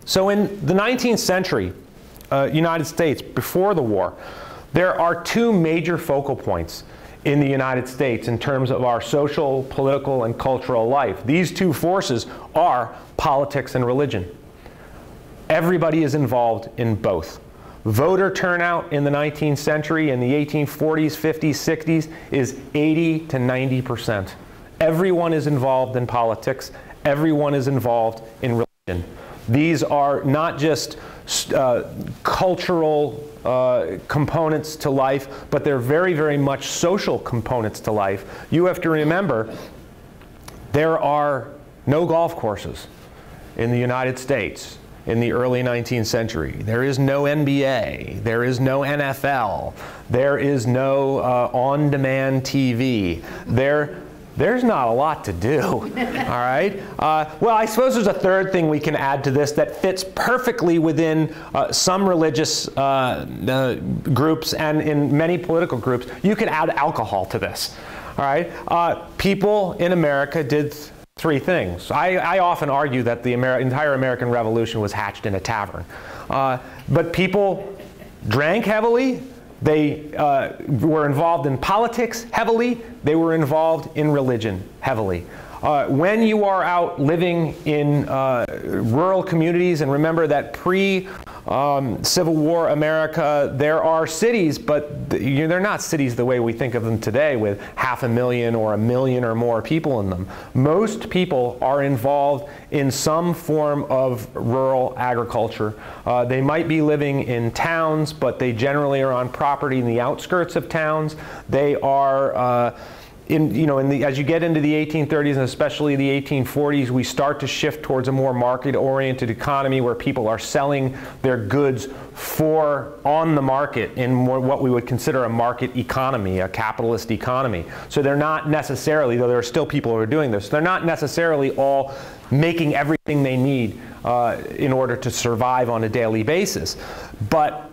So in the 19th century, United States, before the war, there are two major focal points in the United States in terms of our social, political, and cultural life. These two forces are politics and religion. Everybody is involved in both. Voter turnout in the 19th century, in the 1840s, 50s, 60s, is 80 to 90%. Everyone is involved in politics. Everyone is involved in religion. These are not just cultural components to life, but they're very, very much social components to life. You have to remember, there are no golf courses in the United States in the early 19th century. There is no NBA. There is no NFL. There is no on-demand TV. There's not a lot to do, all right? Well, I suppose there's a third thing we can add to this that fits perfectly within some religious groups and in many political groups. You could add alcohol to this, all right? People in America did three things. I often argue that the entire American Revolution was hatched in a tavern. But people drank heavily. They were involved in politics heavily. They were involved in religion heavily. When you are out living in rural communities, and remember that pre-Civil War America, there are cities, but they're not cities the way we think of them today with 500,000 or 1 million or more people in them. Most people are involved in some form of rural agriculture. They might be living in towns, but they generally are on property in the outskirts of towns. They are as you get into the 1830s and especially the 1840s, we start to shift towards a more market-oriented economy where people are selling their goods on the market in what we would consider a market economy, a capitalist economy. So they're not necessarily, though there are still people who are doing this, they're not necessarily all making everything they need in order to survive on a daily basis. But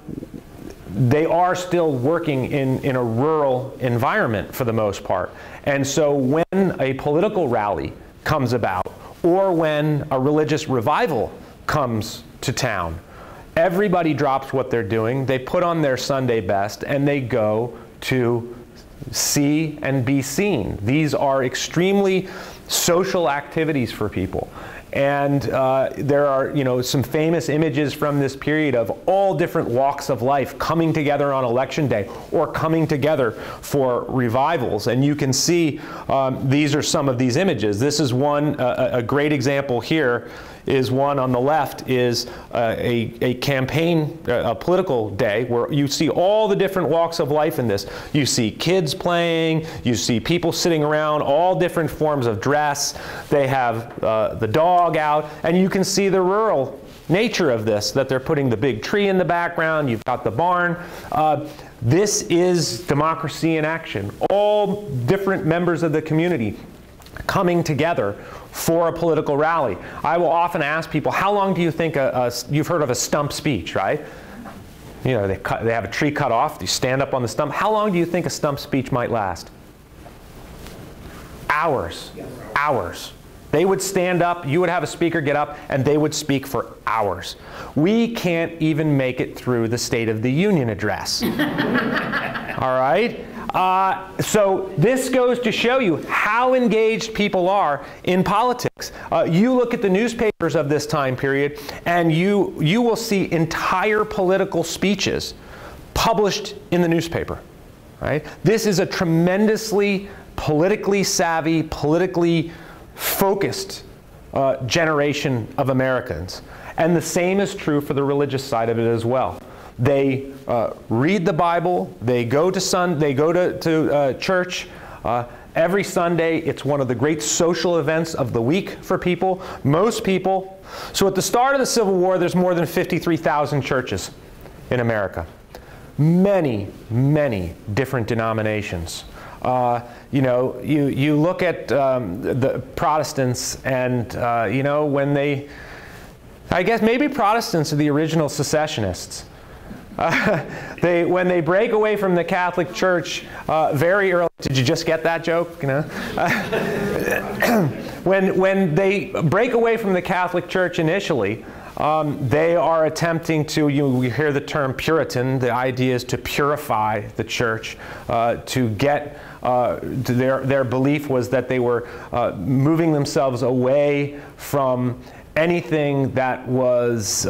they are still working in a rural environment for the most part. And so when a political rally comes about, or when a religious revival comes to town, everybody drops what they're doing, they put on their Sunday best, and they go to see and be seen. These are extremely social activities for people. And there are, some famous images from this period of all different walks of life coming together on election day or coming together for revivals. And you can see these are some of these images. This is one, a great example here is one on the left is a campaign, a political day where you see all the different walks of life in this. You see kids playing, you see people sitting around, all different forms of dress. They have the dog out, and you can see the rural nature of this, that they're putting the big tree in the background, you've got the barn. This is democracy in action. All different members of the community coming together for a political rally. I will often ask people, how long do you think you've heard of a stump speech, right? They have a tree cut off, you stand up on the stump. How long do you think a stump speech might last? Hours. Hours. They would stand up, you would have a speaker get up, and they would speak for hours. We can't even make it through the State of the Union address. All right? So this goes to show you how engaged people are in politics. You look at the newspapers of this time period, and you will see entire political speeches published in the newspaper. Right? This is a tremendously politically savvy, politically focused generation of Americans. And the same is true for the religious side of it as well. They read the Bible, they go to church every Sunday. It's one of the great social events of the week for people. Most people, so at the start of the Civil War, there's more than 53,000 churches in America. Many, many different denominations. You look at the Protestants, and when I guess maybe Protestants are the original secessionists. When they break away from the Catholic Church very early, did you just get that joke? When they break away from the Catholic Church initially, They are attempting to, we hear the term Puritan, the idea is to purify the church, to get, their belief was that they were moving themselves away from anything that was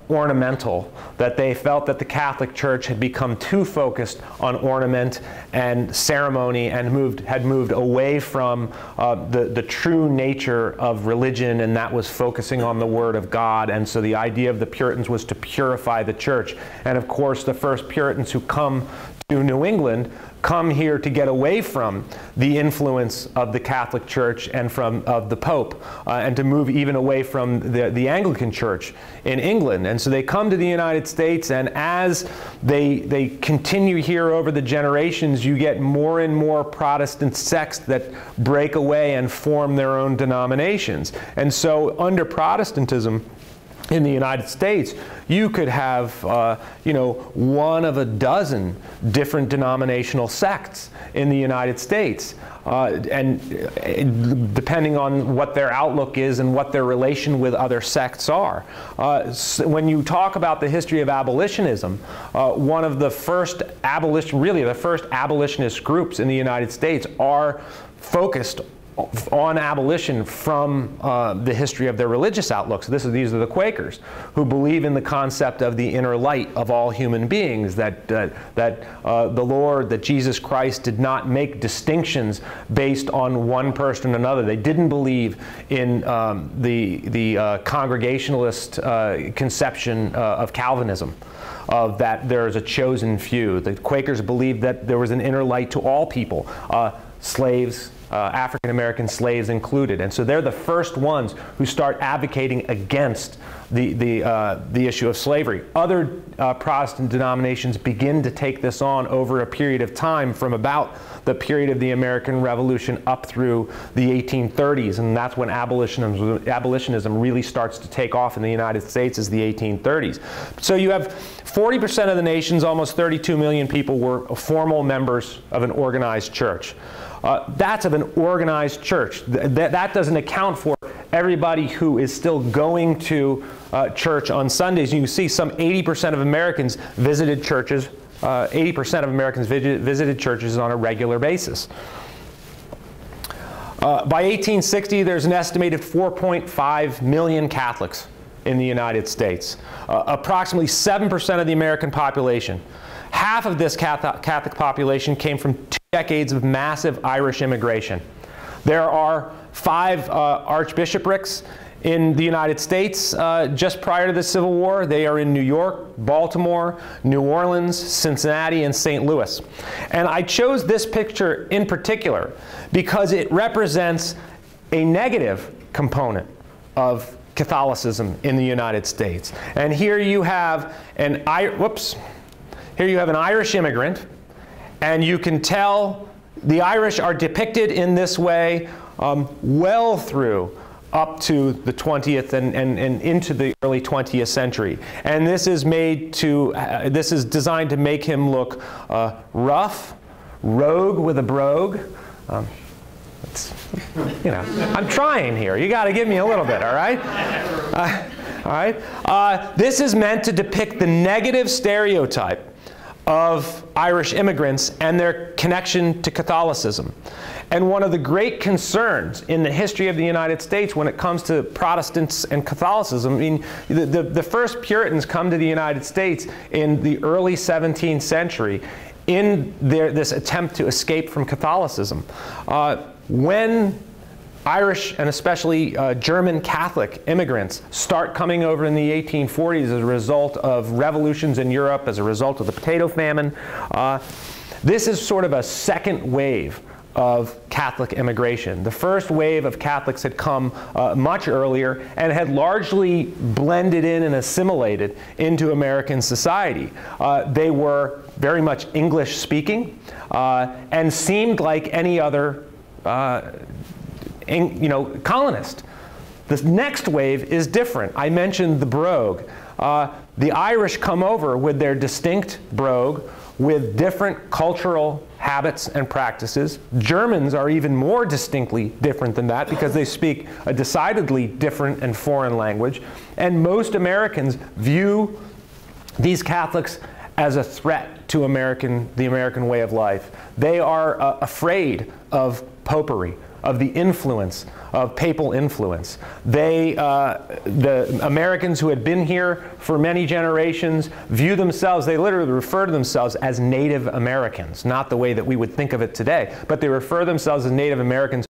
ornamental, that they felt that the Catholic Church had become too focused on ornament and ceremony and had moved away from the true nature of religion, and that was focusing on the Word of God. And so the idea of the Puritans was to purify the church. And of course, the first Puritans who come to New England come here to get away from the influence of the Catholic Church and of the Pope, and to move even away from the Anglican Church in England. And so they come to the United States, and as they continue here over the generations, you get more and more Protestant sects that break away and form their own denominations. And so under Protestantism in the United States, you could have, one of a dozen different denominational sects in the United States. And depending on what their outlook is and what their relation with other sects are. So when you talk about the history of abolitionism, one of the first abolitionist groups in the United States are focused on abolition from the history of their religious outlook. So these are the Quakers, who believe in the concept of the inner light of all human beings, that the Lord, that Jesus Christ did not make distinctions based on one person or another. They didn't believe in the Congregationalist conception of Calvinism, of that there's a chosen few. The Quakers believed that there was an inner light to all people, slaves, African-American slaves included. And so they're the first ones who start advocating against the issue of slavery. Other Protestant denominations begin to take this on over a period of time from about the period of the American Revolution up through the 1830s, and that's when abolitionism really starts to take off in the United States, is the 1830s. So you have 40% of the nation's almost 32 million people were formal members of an organized church. That's of an organized church. That doesn't account for everybody who is still going to church on Sundays. You see some 80% of Americans visited churches. 80% of Americans visited churches on a regular basis. By 1860, there's an estimated 4.5 million Catholics in the United States. Approximately 7% of the American population. Half of this Catholic population came from 2 decades of massive Irish immigration. There are 5 archbishoprics in the United States just prior to the Civil War. They are in New York, Baltimore, New Orleans, Cincinnati, and St. Louis. And I chose this picture in particular because it represents a negative component of Catholicism in the United States. And here you have an Irish immigrant, and you can tell the Irish are depicted in this way well through up to the 20th and into the early 20th century. And this is this is designed to make him look rough, rogue with a brogue. I'm trying here. You got to give me a little bit, all right? All right. This is meant to depict the negative stereotype of Irish immigrants and their connection to Catholicism. And one of the great concerns in the history of the United States when it comes to Protestants and Catholicism, I mean, the first Puritans come to the United States in the early 17th century in this attempt to escape from Catholicism. When Irish and especially German Catholic immigrants start coming over in the 1840s as a result of revolutions in Europe, as a result of the potato famine, this is sort of a second wave of Catholic immigration. The first wave of Catholics had come much earlier and had largely blended in and assimilated into American society. They were very much English speaking and seemed like any other colonist. This next wave is different. I mentioned the brogue. The Irish come over with their distinct brogue, with different cultural habits and practices. Germans are even more distinctly different than that because they speak a decidedly different and foreign language. And most Americans view these Catholics as a threat to the American way of life. They are afraid of popery, of the influence, of papal influence. The Americans who had been here for many generations view themselves, they literally refer to themselves as Native Americans, not the way that we would think of it today, but they refer themselves as Native Americans